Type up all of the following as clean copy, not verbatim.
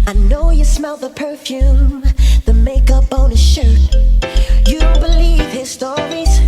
I know you smell the perfume, the makeup on his shirt. You don't believe his stories.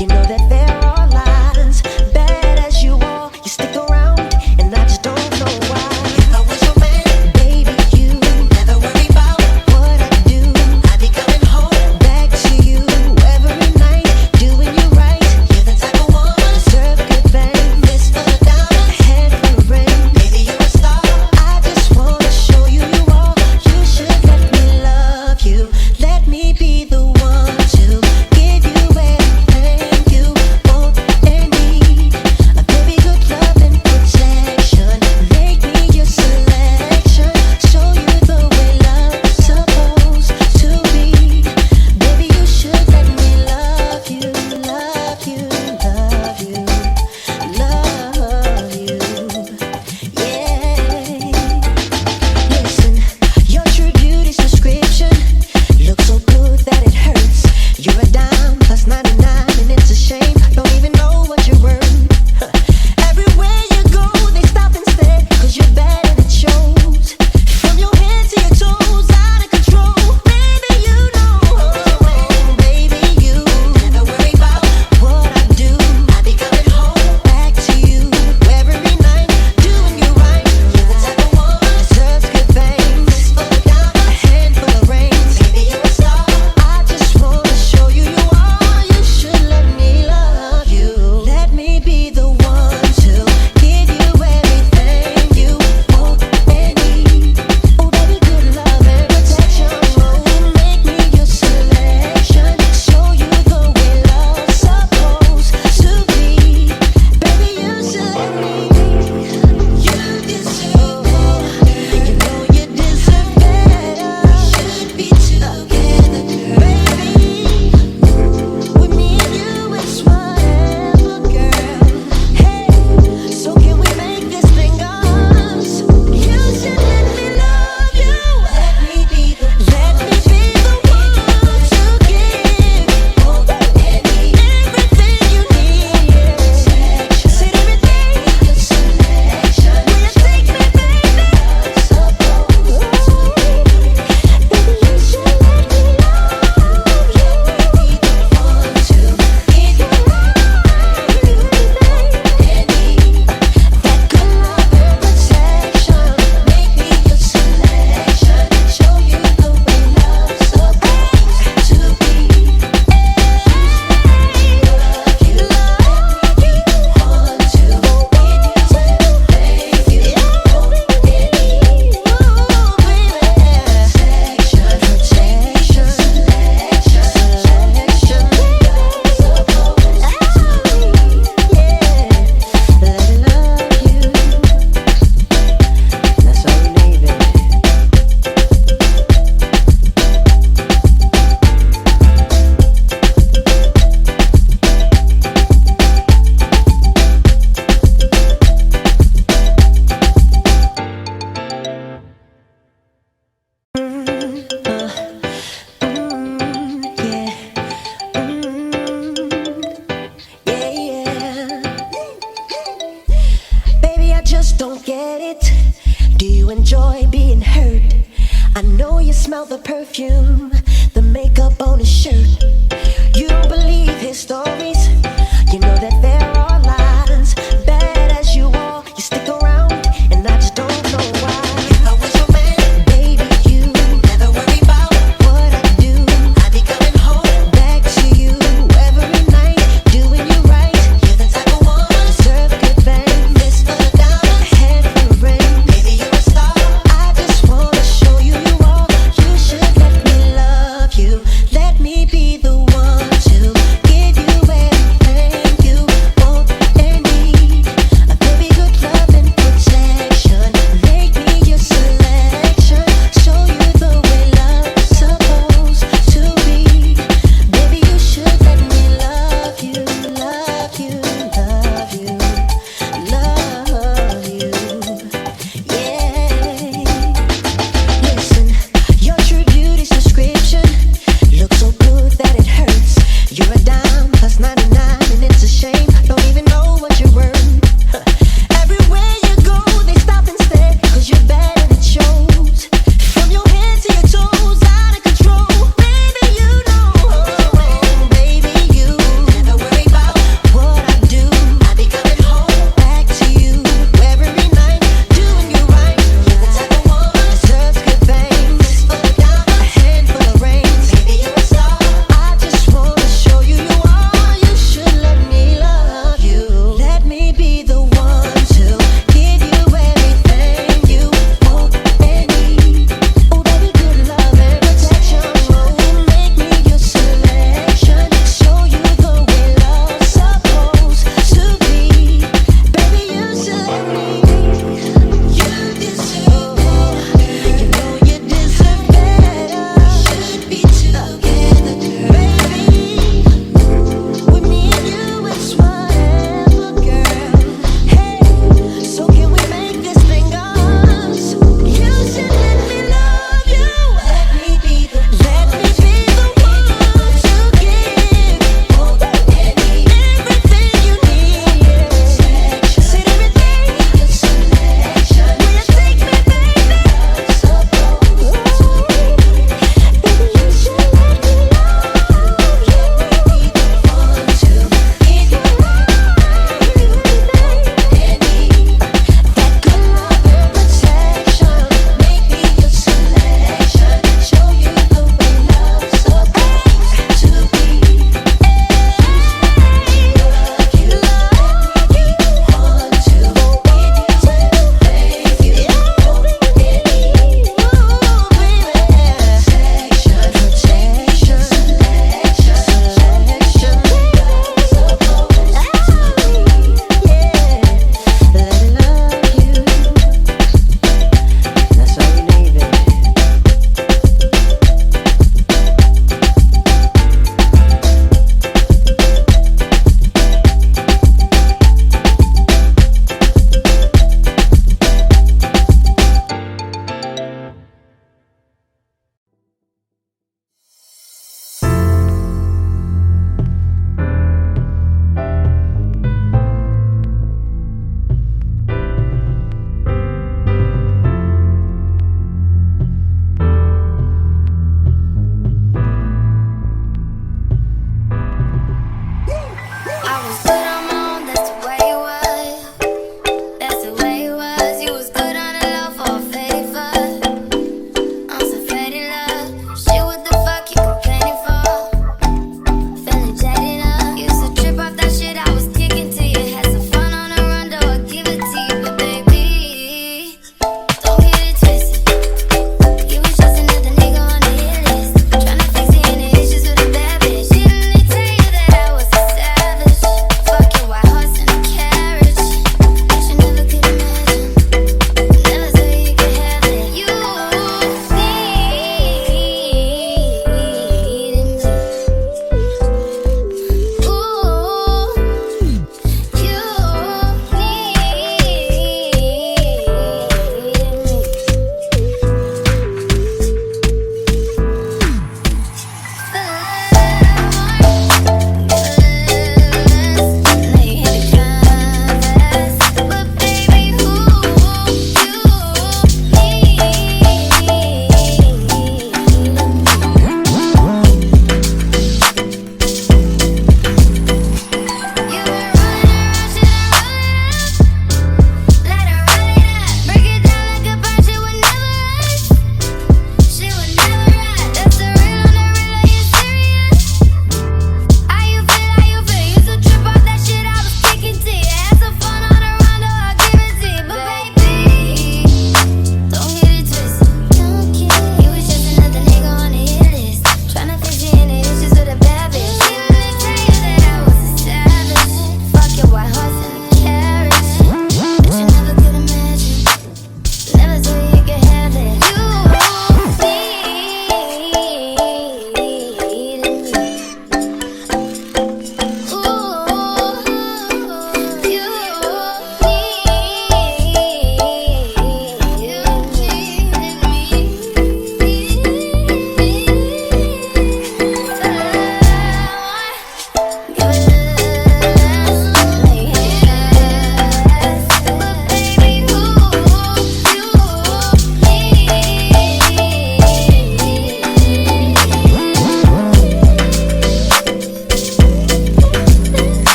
You know that there are lies. Bad as you are, you stick around, and I just don't know why. If I was your man, baby, you never worry about what I do. I'd be coming home back to you every night, doing you right. You're the type of woman deserve good things. This for the diamonds, head for the ring. Baby, you're a star. I just wanna show you you are. You should let me love you. Let me be the one to give you everything you want and need. A baby, good love and protection. Make me your selection. Show you the way love's supposed to be. Baby, you should let me love you, love you, love you, love you. Yeah. Listen, your true beauty's description looks so good that it hurts. You're a dime plus 99, and it's a shame. Don't even know what you're worth. Everywhere you go, they stop and stare, 'cause you're bad and it shows. From your head to your toes, out of control. Baby, you know. Baby, you never worry about what I do. I'd be coming home back to you every night, doing you right. You're the type of woman deserves good things. This for the diamonds, a handful of rings. Baby, you're a star. I just wanna show you you are. You should let me love you. Let me be the one to give you everything you want and need. Oh, baby, good love and protection. Make me your selection. Show you the way love's supposed to be. Baby, you should let me be. You deserve better. You know you deserve better. We should be together, baby. With me and you, it's whatever, girl. Hey, so can we make this thing us? You should let me love you. Let me be the one to give all and need. Everything you need. Said everything. Your selection. Will you take me, baby? Supposed to be. Baby, you should let me love you. Let me be the one to give you everything and need. That good love and protection. Make me your selection. Show you the way love's supposed to be. Love you, let me be the one to give you everything you want and need. Ooh, baby. Protection, selection, selection. Supposed to be. Yeah, let me love you. That's all you need, baby. Baby, I just don't get it. Do you enjoy being hurt? I know you smell the perfume, the makeup on his shirt. You don't believe his stories. You know that there are lies. Bad as you are, you stick around, and I just don't know why. If I was your man, baby, you never worry about what I do. I'd be coming home back to you every night, doing you right. You're the type of woman deserve good things. This for the diamonds, head for the ring. Baby, you're a star. I just wanna show you you are. You should let me love you. Let me be the one to give you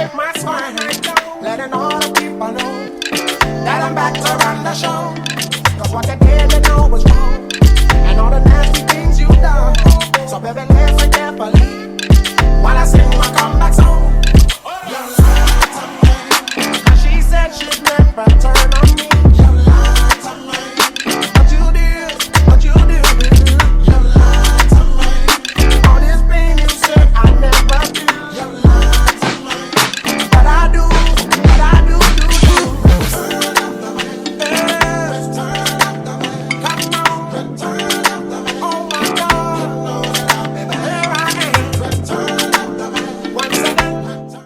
break my spine, letting all the people know that I'm back to run the show. Cause what you did, you know was wrong, and all the nasty things you done. So baby, listen carefully while I sing my comeback song.